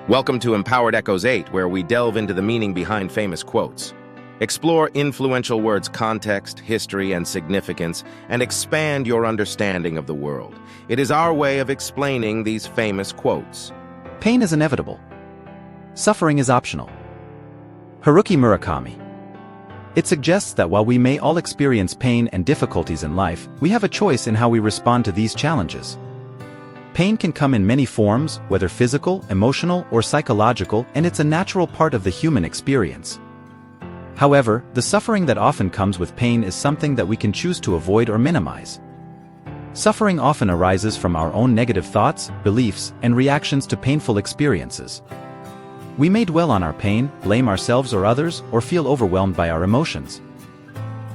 Welcome to Empowered Echoes 8, where we delve into the meaning behind famous quotes. Explore influential words' context, history, and significance, and expand your understanding of the world. It is our way of explaining these famous quotes. Pain is inevitable. Suffering is optional. Haruki Murakami. It suggests that while we may all experience pain and difficulties in life, we have a choice in how we respond to these challenges. Pain can come in many forms, whether physical, emotional, or psychological, and it's a natural part of the human experience. However, the suffering that often comes with pain is something that we can choose to avoid or minimize. Suffering often arises from our own negative thoughts, beliefs, and reactions to painful experiences. We may dwell on our pain, blame ourselves or others, or feel overwhelmed by our emotions.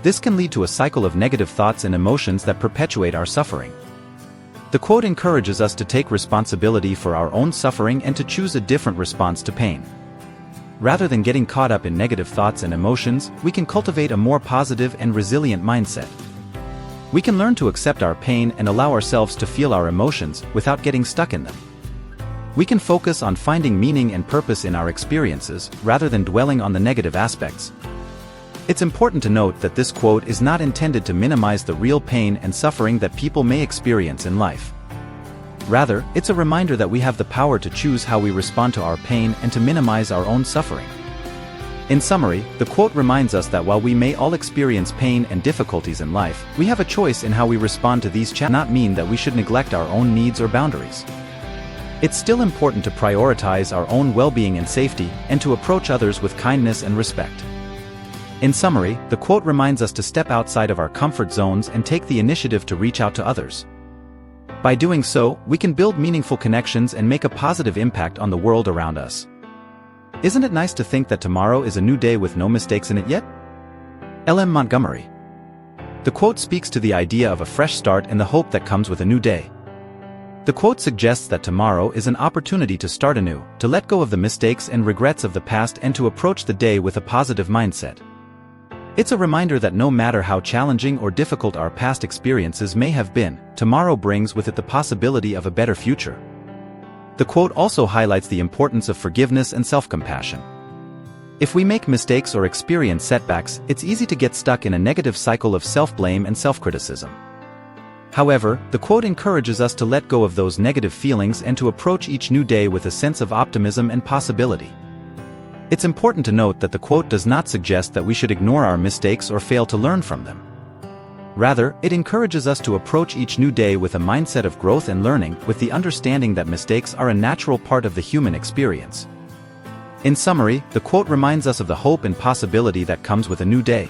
This can lead to a cycle of negative thoughts and emotions that perpetuate our suffering. The quote encourages us to take responsibility for our own suffering and to choose a different response to pain. Rather than getting caught up in negative thoughts and emotions, we can cultivate a more positive and resilient mindset. We can learn to accept our pain and allow ourselves to feel our emotions without getting stuck in them. We can focus on finding meaning and purpose in our experiences rather than dwelling on the negative aspects. It's important to note that this quote is not intended to minimize the real pain and suffering that people may experience in life. Rather, it's a reminder that we have the power to choose how we respond to our pain and to minimize our own suffering. In summary, the quote reminds us that while we may all experience pain and difficulties in life, we have a choice in how we respond to these challenges. Not mean that we should neglect our own needs or boundaries. It's still important to prioritize our own well-being and safety, and to approach others with kindness and respect. In summary, the quote reminds us to step outside of our comfort zones and take the initiative to reach out to others. By doing so, we can build meaningful connections and make a positive impact on the world around us. Isn't it nice to think that tomorrow is a new day with no mistakes in it yet? L.M. Montgomery. The quote speaks to the idea of a fresh start and the hope that comes with a new day. The quote suggests that tomorrow is an opportunity to start anew, to let go of the mistakes and regrets of the past and to approach the day with a positive mindset. It's a reminder that no matter how challenging or difficult our past experiences may have been, tomorrow brings with it the possibility of a better future. The quote also highlights the importance of forgiveness and self-compassion. If we make mistakes or experience setbacks, it's easy to get stuck in a negative cycle of self-blame and self-criticism. However, the quote encourages us to let go of those negative feelings and to approach each new day with a sense of optimism and possibility. It's important to note that the quote does not suggest that we should ignore our mistakes or fail to learn from them. Rather, it encourages us to approach each new day with a mindset of growth and learning, with the understanding that mistakes are a natural part of the human experience. In summary, the quote reminds us of the hope and possibility that comes with a new day.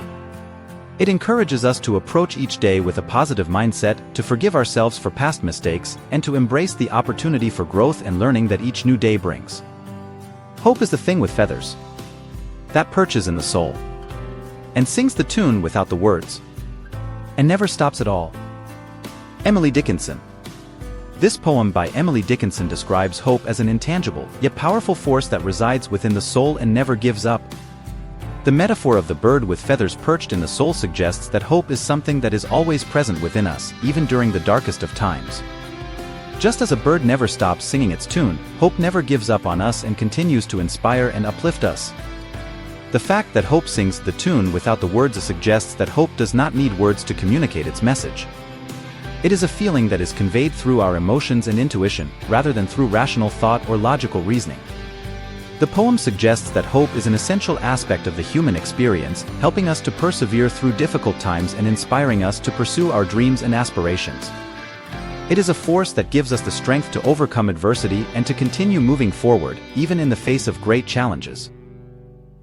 It encourages us to approach each day with a positive mindset, to forgive ourselves for past mistakes, and to embrace the opportunity for growth and learning that each new day brings. Hope is the thing with feathers that perches in the soul and sings the tune without the words and never stops at all. Emily Dickinson. This poem by Emily Dickinson describes hope as an intangible, yet powerful force that resides within the soul and never gives up. The metaphor of the bird with feathers perched in the soul suggests that hope is something that is always present within us, even during the darkest of times. Just as a bird never stops singing its tune, hope never gives up on us and continues to inspire and uplift us. The fact that hope sings the tune without the words suggests that hope does not need words to communicate its message. It is a feeling that is conveyed through our emotions and intuition, rather than through rational thought or logical reasoning. The poem suggests that hope is an essential aspect of the human experience, helping us to persevere through difficult times and inspiring us to pursue our dreams and aspirations. It is a force that gives us the strength to overcome adversity and to continue moving forward, even in the face of great challenges.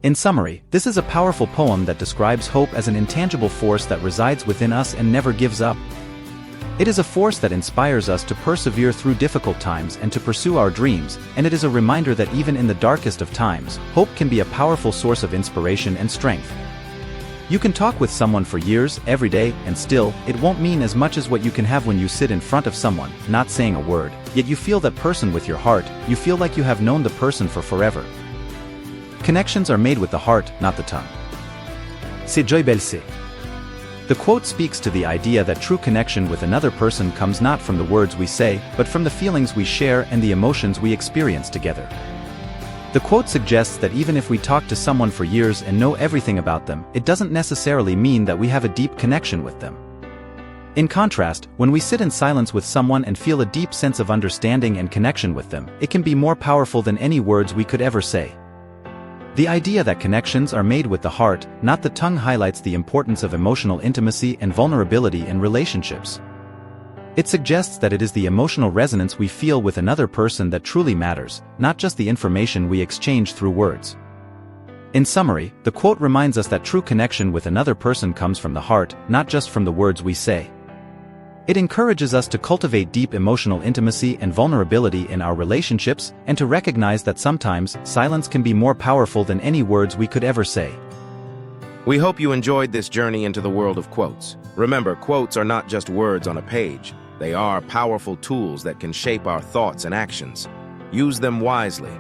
In summary, this is a powerful poem that describes hope as an intangible force that resides within us and never gives up. It is a force that inspires us to persevere through difficult times and to pursue our dreams, and it is a reminder that even in the darkest of times, hope can be a powerful source of inspiration and strength. You can talk with someone for years, every day, and still, it won't mean as much as what you can have when you sit in front of someone, not saying a word, yet you feel that person with your heart, you feel like you have known the person for forever. Connections are made with the heart, not the tongue. C'est Joy Belse. The quote speaks to the idea that true connection with another person comes not from the words we say, but from the feelings we share and the emotions we experience together. The quote suggests that even if we talk to someone for years and know everything about them, it doesn't necessarily mean that we have a deep connection with them. In contrast, when we sit in silence with someone and feel a deep sense of understanding and connection with them, it can be more powerful than any words we could ever say. The idea that connections are made with the heart, not the tongue, highlights the importance of emotional intimacy and vulnerability in relationships. It suggests that it is the emotional resonance we feel with another person that truly matters, not just the information we exchange through words. In summary, the quote reminds us that true connection with another person comes from the heart, not just from the words we say. It encourages us to cultivate deep emotional intimacy and vulnerability in our relationships, and to recognize that sometimes silence can be more powerful than any words we could ever say. We hope you enjoyed this journey into the world of quotes. Remember, quotes are not just words on a page. They are powerful tools that can shape our thoughts and actions. Use them wisely.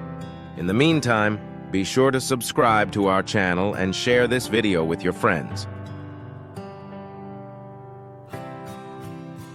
In the meantime, be sure to subscribe to our channel and share this video with your friends.